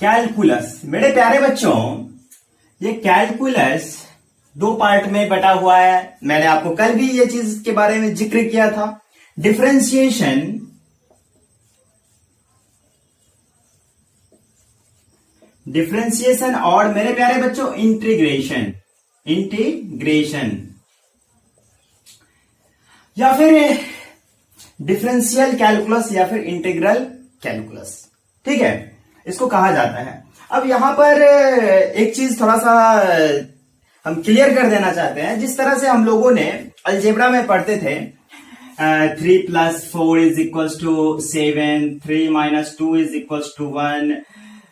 Calculus. मेरे प्यारे बच्चों, ये कैलकुलस दो पार्ट में बटा हुआ है। मैंने आपको कल भी ये चीज के बारे में जिक्र किया था। डिफरेंशिएशन, डिफरेंशिएशन और मेरे प्यारे बच्चों इंटीग्रेशन, इंटीग्रेशन या फिर डिफरेंशियल कैलकुलस या फिर इंटीग्रल कैलकुलस, ठीक है, इसको कहा जाता है। अब यहां पर एक चीज थोड़ा सा हम क्लियर कर देना चाहते हैं। जिस तरह से हम लोगों ने अलजेब्रा में पढ़ते थे 3 + 4 = 7, 3 - 2 = 1,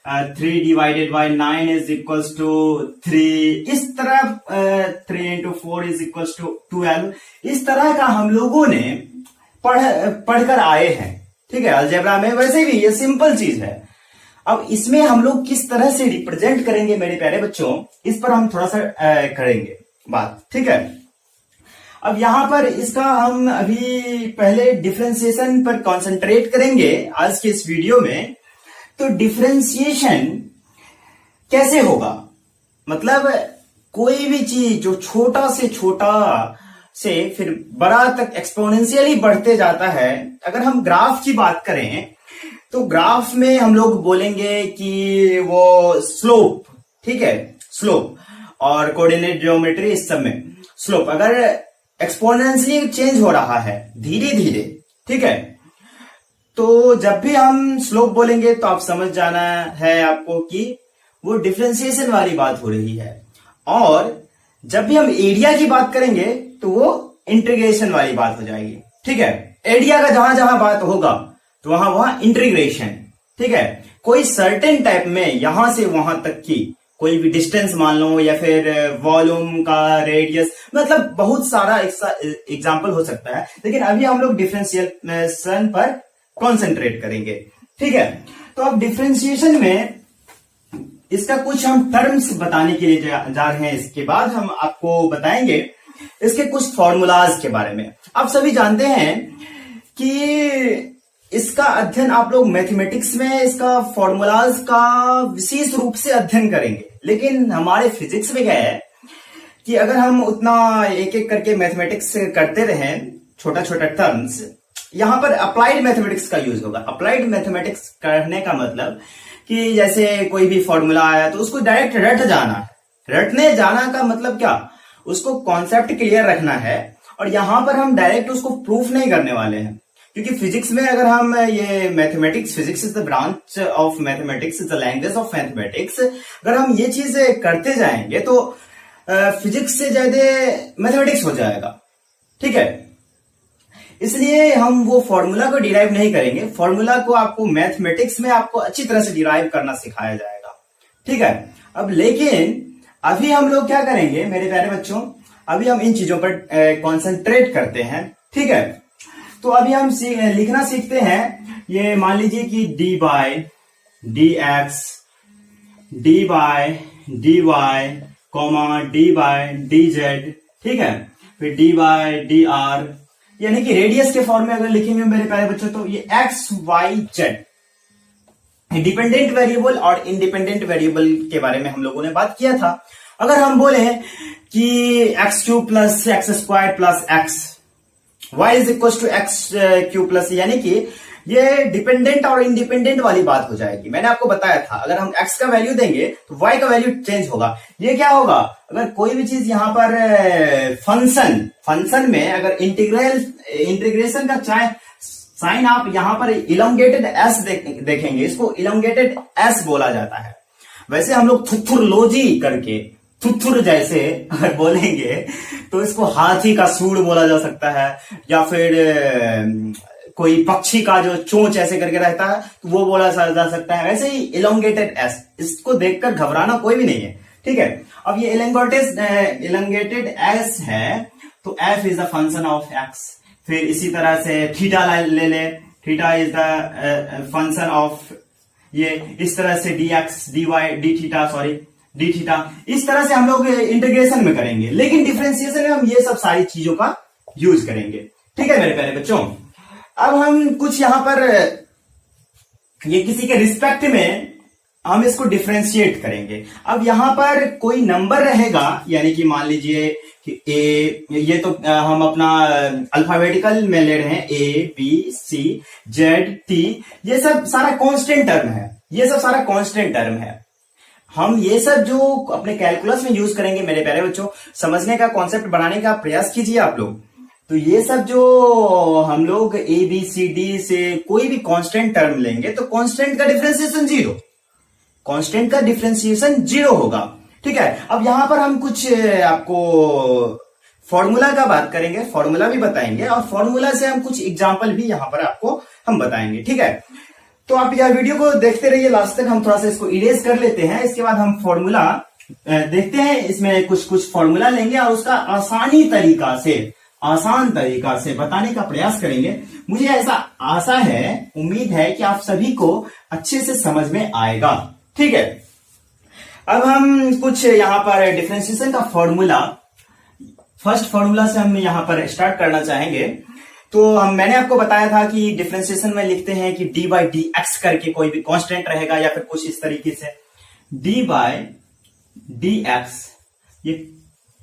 3 / 9 = 3, इस तरह 3 × 4 = 12, इस तरह का हम लोगों ने पढ़कर आए हैं, ठीक है, अलजेब्रा में। वैसे भी ये सिंपल चीज है। अब इसमें हम लोग किस तरह से रिप्रेजेंट करेंगे मेरे प्यारे बच्चों, इस पर हम थोड़ा सा करेंगे बात, ठीक है। अब यहां पर इसका हम अभी पहले डिफरेंशिएशन पर कंसंट्रेट करेंगे आज के इस वीडियो में। तो डिफरेंशिएशन कैसे होगा, मतलब कोई भी चीज जो छोटा से छोटा से फिर बड़ा तक एक्सपोनेंशियली बढ़ते जाता है। अगर हम ग्राफ की बात करें तो ग्राफ में हम लोग बोलेंगे कि वो स्लोप, ठीक है, स्लोप और कोऑर्डिनेट ज्योमेट्री, इस सब में स्लोप अगर एक्सपोनेंशियली चेंज हो रहा है धीरे धीरे, ठीक है, तो जब भी हम स्लोप बोलेंगे तो आप समझ जाना है आपको कि वो डिफरेंशिएशन वाली बात हो रही है। और जब भी हम एरिया की बात करेंगे तो वो इंटीग्रेशन वाली बात हो जाएगी, ठीक है। एरिया का जहां जहां बात होगा तो वहां वहां इंटीग्रेशन, ठीक है। कोई सर्टेन टाइप में यहां से वहां तक की कोई भी डिस्टेंस मान लो, या फिर वॉल्यूम का रेडियस, मतलब बहुत सारा एग्जांपल हो सकता है। लेकिन अभी हम लोग डिफरेंशिएशन पर कॉन्सेंट्रेट करेंगे, ठीक है। तो अब डिफरेंशिएशन में इसका कुछ हम टर्म्स बताने के लिए जा रहे हैं। इसके बाद हम आपको बताएंगे इसके कुछ फॉर्मूलाज के बारे में। आप सभी जानते हैं कि इसका अध्ययन आप लोग मैथमेटिक्स में इसका फॉर्मूलाज का विशेष रूप से अध्ययन करेंगे। लेकिन हमारे फिजिक्स में क्या है कि अगर हम उतना एक एक करके मैथमेटिक्स करते रहें, छोटा छोटा टर्म्स, यहां पर अप्लाइड मैथमेटिक्स का यूज होगा। अप्लाइड मैथमेटिक्स करने का मतलब कि जैसे कोई भी फॉर्मूला आया तो उसको डायरेक्ट रट जाना है। रटने जाना का मतलब क्या, उसको कॉन्सेप्ट क्लियर रखना है। और यहां पर हम डायरेक्ट उसको प्रूफ नहीं करने वाले हैं, क्योंकि फिजिक्स में अगर हम ये mathematics, physics is the branch of mathematics, is the language of mathematics, अगर हम ये चीज करते जाएंगे तो फिजिक्स से ज्यादा मैथमेटिक्स हो जाएगा, ठीक है। इसलिए हम वो फॉर्मूला को डिराइव नहीं करेंगे। फॉर्मूला को आपको मैथमेटिक्स में आपको अच्छी तरह से डिराइव करना सिखाया जाएगा, ठीक है। अब लेकिन अभी हम लोग क्या करेंगे मेरे प्यारे बच्चों, अभी हम इन चीजों पर कॉन्सेंट्रेट करते हैं, ठीक है। तो अभी हम लिखना सीखते हैं। ये मान लीजिए कि d/dx, d/dy, d/dz, ठीक है, फिर d/dr, यानी कि रेडियस के फॉर्म में अगर लिखेंगे मेरे प्यारे बच्चों तो ये x, y, z, dependent variable और इंडिपेंडेंट वेरिएबल के बारे में हम लोगों ने बात किया था। अगर हम बोले कि x³ + x² + x, y = x³ यानी कि ये डिपेंडेंट और इंडिपेंडेंट वाली बात हो जाएगी। मैंने आपको बताया था अगर हम x का वैल्यू देंगे तो y का वैल्यू चेंज होगा। ये क्या होगा, अगर कोई भी चीज यहां पर फंक्शन में अगर इंटीग्रेशन का चाहे साइन आप यहां पर इलोंगेटेड एस देखेंगे, इसको इलोंगेटेड एस बोला जाता है। वैसे हम लोग थुथुरलोजी करके थुथुर जैसे अगर बोलेंगे तो इसको हाथी का सूंड बोला जा सकता है, या फिर कोई पक्षी का जो चोंच ऐसे करके रहता है तो वो बोला जा सकता है। वैसे ही इलोंगेटेड एस, इसको देखकर घबराना कोई भी नहीं है, ठीक है। अब ये इलोंगेटेड एस है तो F is the function of x. फिर इसी तरह से थीटा ले ले, theta is the function of ये, इस तरह से dx, dy, डी थीटा, इस तरह से हम लोग इंटीग्रेशन में करेंगे। लेकिन डिफरेंशिएशन में हम ये सब सारी चीजों का यूज करेंगे, ठीक है मेरे प्यारे बच्चों। अब हम कुछ यहां पर ये किसी के रिस्पेक्ट में हम इसको डिफरेंशिएट करेंगे। अब यहां पर कोई नंबर रहेगा, यानी कि मान लीजिए कि ए, ये तो हम अपना अल्फाबेटिकल में ले रहे हैं, A B C Z T, ये सब सारा कांस्टेंट टर्म है, ये सब सारा कांस्टेंट टर्म है। हम ये सब जो अपने कैलकुलस में यूज करेंगे मेरे प्यारे बच्चों, समझने का कॉन्सेप्ट बनाने का प्रयास कीजिए आप लोग। तो ये सब जो हम लोग ए बी सी डी से कोई भी कांस्टेंट टर्म लेंगे तो कांस्टेंट का डिफरेंशिएशन जीरो, कांस्टेंट का डिफरेंशिएशन जीरो होगा। ठीक है, अब यहां पर हम कुछ आपको फॉर्मूला का बात करेंगे, फॉर्मूला भी बताएंगे और फॉर्मूला से हम कुछ एग्जांपल भी यहां पर आपको हम बताएंगे। ठीक है, तो आप यह वीडियो को देखते रहिए लास्ट तक। हम थोड़ा सा इसको इरेज कर लेते हैं, इसके बाद हम फॉर्मूला देखते हैं। इसमें कुछ फॉर्मूला लेंगे और उसका आसान तरीका से बताने का प्रयास करेंगे। मुझे ऐसा आशा है, उम्मीद है कि आप सभी को अच्छे से समझ में आएगा। ठीक है, अब हम कुछ यहां पर डिफरेंशिएशन का फॉर्मूला, फर्स्ट फॉर्मूला से हम यहां पर स्टार्ट करना चाहेंगे। तो मैंने आपको बताया था कि डिफरेंशिएशन में लिखते हैं कि डी बाई डी एक्स करके कोई भी कांस्टेंट रहेगा या फिर कुछ इस तरीके से डी बाई डी एक्स, ये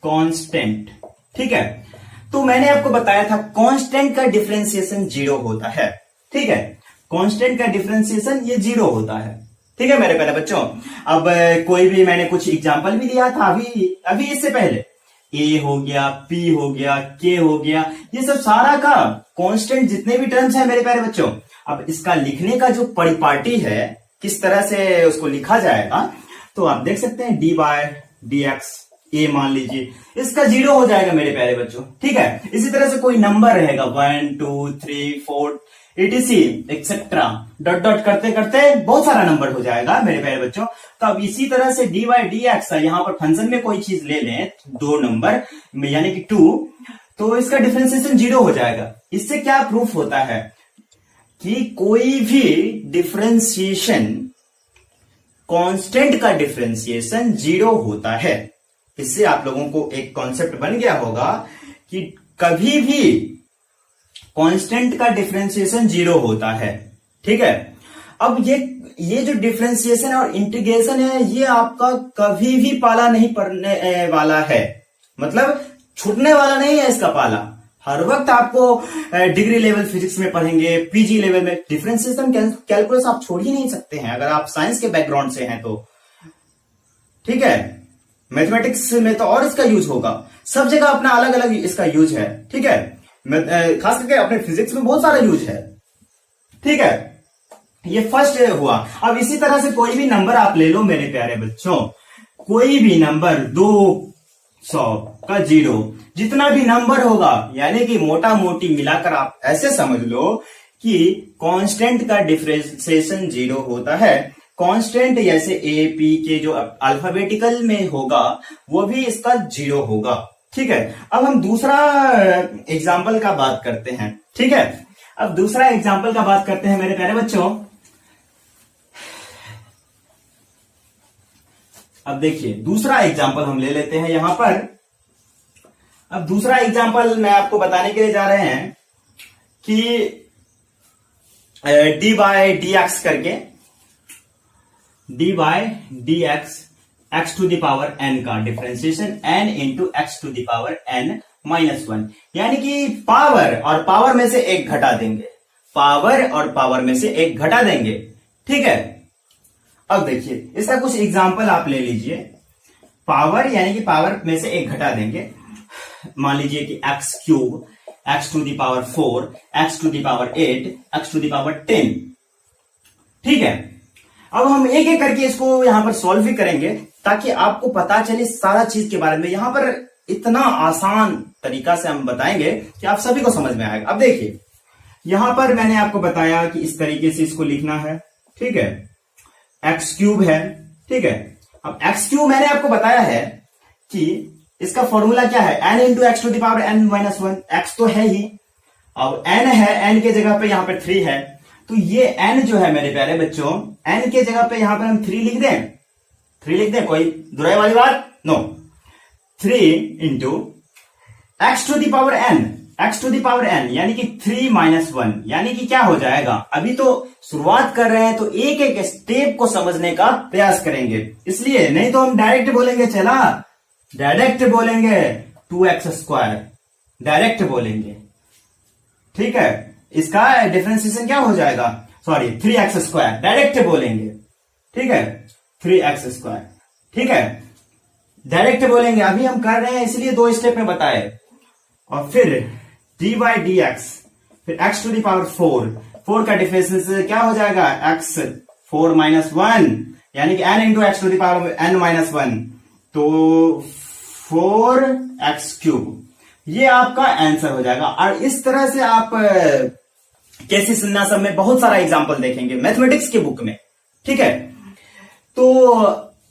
कांस्टेंट। ठीक है, तो मैंने आपको बताया था कांस्टेंट का डिफरेंशिएशन जीरो होता है। ठीक है, कांस्टेंट का डिफरेंशिएशन ये जीरो होता है। ठीक है मेरे प्यारे बच्चों, अब कोई भी मैंने कुछ एग्जांपल भी दिया था अभी इससे पहले, ए हो गया, पी हो गया, के हो गया, ये सब सारा का कांस्टेंट जितने भी टर्म्स है मेरे प्यारे बच्चों। अब इसका लिखने का जो परिपाटी है, किस तरह से उसको लिखा जाएगा, तो आप देख सकते हैं डी बाय डी एक्स, ए मान लीजिए, इसका जीरो हो जाएगा मेरे प्यारे बच्चों। ठीक है, इसी तरह से कोई नंबर रहेगा 1 2 3 4 etc एक्सेट्रा, डॉट डॉट करते करते बहुत सारा नंबर हो जाएगा मेरे प्यारे बच्चों। तो अब इसी तरह से डी बाई डी एक्स, यहां पर फंक्शन में कोई चीज ले लें, दो नंबर यानी कि 2, तो इसका डिफरेंशिएशन जीरो हो जाएगा। इससे क्या प्रूफ होता है कि कोई भी डिफरेंशिएशन, कांस्टेंट का डिफरेंशिएशन जीरो होता है। इससे आप लोगों को एक कॉन्सेप्ट बन गया होगा कि कभी भी कांस्टेंट का डिफरेंशिएशन जीरो होता है। ठीक है, अब ये जो डिफरेंशिएशन और इंटीग्रेशन है, ये आपका कभी भी पाला नहीं पड़ने वाला है, मतलब छूटने वाला नहीं है इसका पाला। हर वक्त आपको डिग्री लेवल फिजिक्स में पढ़ेंगे, पीजी लेवल में डिफरेंशिएशन कैलकुलस आप छोड़ ही नहीं सकते हैं अगर आप साइंस के बैकग्राउंड से हैं तो। ठीक है, मैथमेटिक्स में तो और इसका यूज होगा, सब जगह अपना अलग अलग इसका यूज है। ठीक है, खास करके अपने फिजिक्स में बहुत सारा यूज है। ठीक है, ये फर्स्ट हुआ। अब इसी तरह से कोई भी नंबर आप ले लो मेरे प्यारे बच्चों, कोई भी नंबर 200 का जीरो, जितना भी नंबर होगा, यानी कि मोटा मोटी मिलाकर आप ऐसे समझ लो कि कांस्टेंट का डिफरेंशिएशन जीरो होता है। कांस्टेंट जैसे ए पी के जो अल्फाबेटिकल में होगा वो भी इसका जीरो होगा। ठीक है, अब हम दूसरा एग्जाम्पल का बात करते हैं। ठीक है, अब दूसरा एग्जाम्पल का बात करते हैं मेरे प्यारे बच्चों। अब देखिए दूसरा एग्जाम्पल हम ले लेते हैं यहां पर। अब दूसरा एग्जाम्पल मैं आपको बताने के लिए जा रहे हैं कि डी बाय डी एक्स करके, d by d x, x to the power n का differentiation n into x to the power N minus 1, यानी कि पावर और पावर में से एक घटा देंगे, पावर और पावर में से एक घटा देंगे। ठीक है, अब देखिए इसका कुछ एग्जांपल आप ले लीजिए। पावर यानी कि पावर में से एक घटा देंगे, मान लीजिए कि X cube, X to the power 4, X to the power 8, X to the power 10। ठीक है, अब हम एक एक करके इसको यहां पर सॉल्व भी करेंगे ताकि आपको पता चले सारा चीज के बारे में। यहां पर इतना आसान तरीका से हम बताएंगे कि आप सभी को समझ में आएगा। अब देखिए यहां पर मैंने आपको बताया कि इस तरीके से इसको लिखना है। ठीक है, एक्स क्यूब है। ठीक है, अब एक्स क्यूब मैंने आपको बताया है कि इसका फॉर्मूला क्या है, N into x to the power N minus 1। X तो है ही, अब एन है, एन के जगह पे यहां पे 3 है, तो ये n जो है मेरे प्यारे बच्चों, n के जगह पे यहां पर हम 3 लिख दें, 3 लिख दें, कोई दुराई वाली बात नो। 3 into x to the power n, x to the power n यानी कि 3 माइनस 1 यानी कि क्या हो जाएगा। अभी तो शुरुआत कर रहे हैं तो एक एक स्टेप को समझने का प्रयास करेंगे, इसलिए नहीं तो हम डायरेक्ट बोलेंगे, चला डायरेक्ट बोलेंगे 2x², डायरेक्ट बोलेंगे, ठीक है। इसका डिफरेंशिएशन क्या हो जाएगा, सॉरी 3x², डायरेक्ट बोलेंगे, ठीक है, 3x², ठीक है, डायरेक्ट बोलेंगे। अभी हम कर रहे हैं इसलिए 2 स्टेप में बताए। और फिर dy dx, फिर x टू द पावर 4 का डिफरेंशिएशन क्या हो जाएगा, x 4 माइनस 1 यानी कि n into x to the power n minus 1, तो 4x³, ये आपका आंसर हो जाएगा। और इस तरह से आप कैसे सुनना सब में बहुत सारा एग्जाम्पल देखेंगे मैथमेटिक्स के बुक में, ठीक है। तो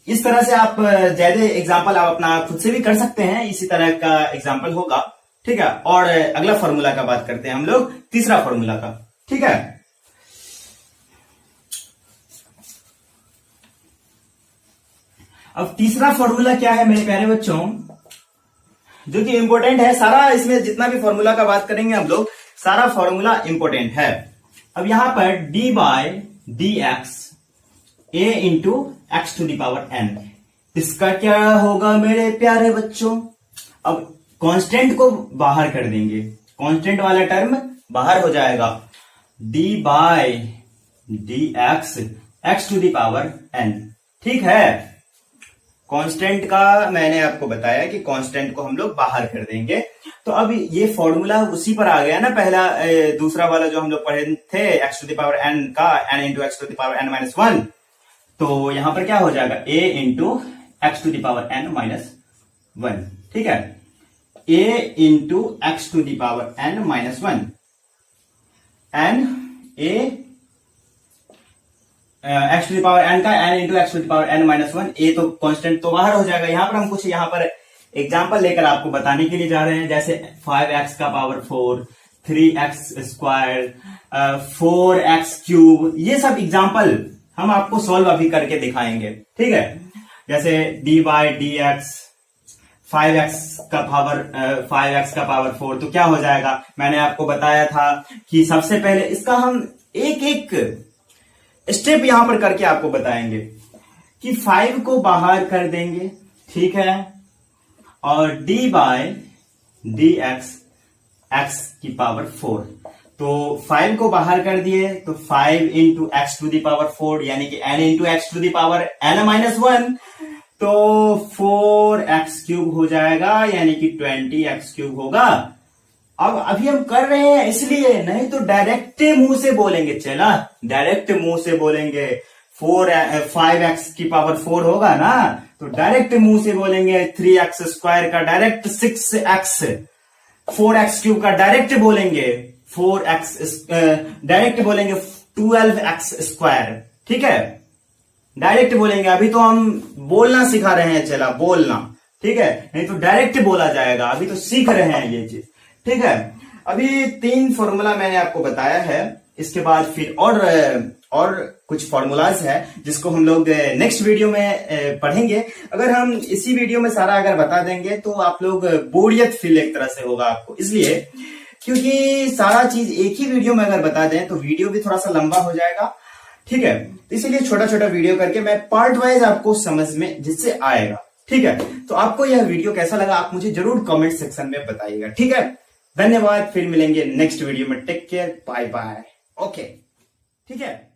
इस तरह से आप ज्यादा एग्जाम्पल आप अपना खुद से भी कर सकते हैं, इसी तरह का एग्जाम्पल होगा, ठीक है। और अगला फॉर्मूला का बात करते हैं हम लोग, तीसरा फॉर्मूला का, ठीक है। अब तीसरा फॉर्मूला क्या है मेरे प्यारे बच्चों, जो कि इंपॉर्टेंट है। सारा इसमें जितना भी फॉर्मूला का बात करेंगे हम लोग, सारा फॉर्मूला इंपॉर्टेंट है। अब यहां पर dy dx a into x to the power n, इसका क्या होगा मेरे प्यारे बच्चों। अब कांस्टेंट को बाहर कर देंगे, कांस्टेंट वाला टर्म बाहर हो जाएगा, dy dx X to the power n, ठीक है। कांस्टेंट का मैंने आपको बताया कि कांस्टेंट को हम लोग बाहर कर देंगे। तो अब ये फॉर्मूला उसी पर आ गया ना, पहला दूसरा वाला जो हम लोग पढ़े थे X to the power n का, n into x to the power n minus 1, तो यहां पर क्या हो जाएगा, a into x to the power n minus 1, ठीक है, a into x to the power n minus 1, n a X to the power n का n into x to the power n minus 1, a तो constant तो बाहर हो जाएगा। यहां पर हम कुछ यहां पर एग्जाम्पल लेकर आपको बताने के लिए जा रहे हैं, जैसे 5x का पावर 4, 3x², 4x³, ये सब एग्जाम्पल हम आपको सॉल्व अभी करके दिखाएंगे, ठीक है। जैसे dy dx 5x का पावर 4, तो क्या हो जाएगा, मैंने आपको बताया था कि सबसे पहले इसका हम एक एक स्टेप यहां पर करके आपको बताएंगे कि 5 को बाहर कर देंगे, ठीक है, और dy dx x की पावर 4, तो 5 को बाहर कर दिए तो 5 into x to the power 4 यानी कि n into x to the power n minus 1, तो 4x³ हो जाएगा यानी कि 20x³ होगा। अब अभी हम कर रहे हैं इसलिए, नहीं तो डायरेक्ट मुंह से बोलेंगे, चला डायरेक्ट मुंह से बोलेंगे 5x की पावर 4 होगा ना, तो डायरेक्ट मुंह से बोलेंगे 3x² का डायरेक्ट 6x, 4x³ का डायरेक्ट बोलेंगे 4x, डायरेक्ट बोलेंगे 12x², ठीक है, डायरेक्ट बोलेंगे। अभी तो हम बोलना सिखा रहे हैं, चला बोलना, ठीक है, नहीं तो डायरेक्ट बोला जाएगा, अभी तो सीख रहे हैं ये चीज, ठीक है। अभी 3 फॉर्मूला मैंने आपको बताया है, इसके बाद फिर और कुछ फॉर्मूलाज है जिसको हम लोग नेक्स्ट वीडियो में पढ़ेंगे। अगर हम इसी वीडियो में सारा अगर बता देंगे तो आप लोग बोरियत फील एक तरह से होगा आपको, इसलिए क्योंकि सारा चीज एक ही वीडियो में अगर बता दें तो वीडियो भी थोड़ा सा लंबा हो जाएगा, ठीक है। तो इसीलिए छोटा छोटा वीडियो करके मैं पार्ट वाइज आपको समझ में जिससे आएगा, ठीक है। तो आपको यह वीडियो कैसा लगा आप मुझे जरूर कमेंट सेक्शन में बताइएगा, ठीक है। धन्यवाद, फिर मिलेंगे नेक्स्ट वीडियो में, take care, bye bye, okay, ठीक है।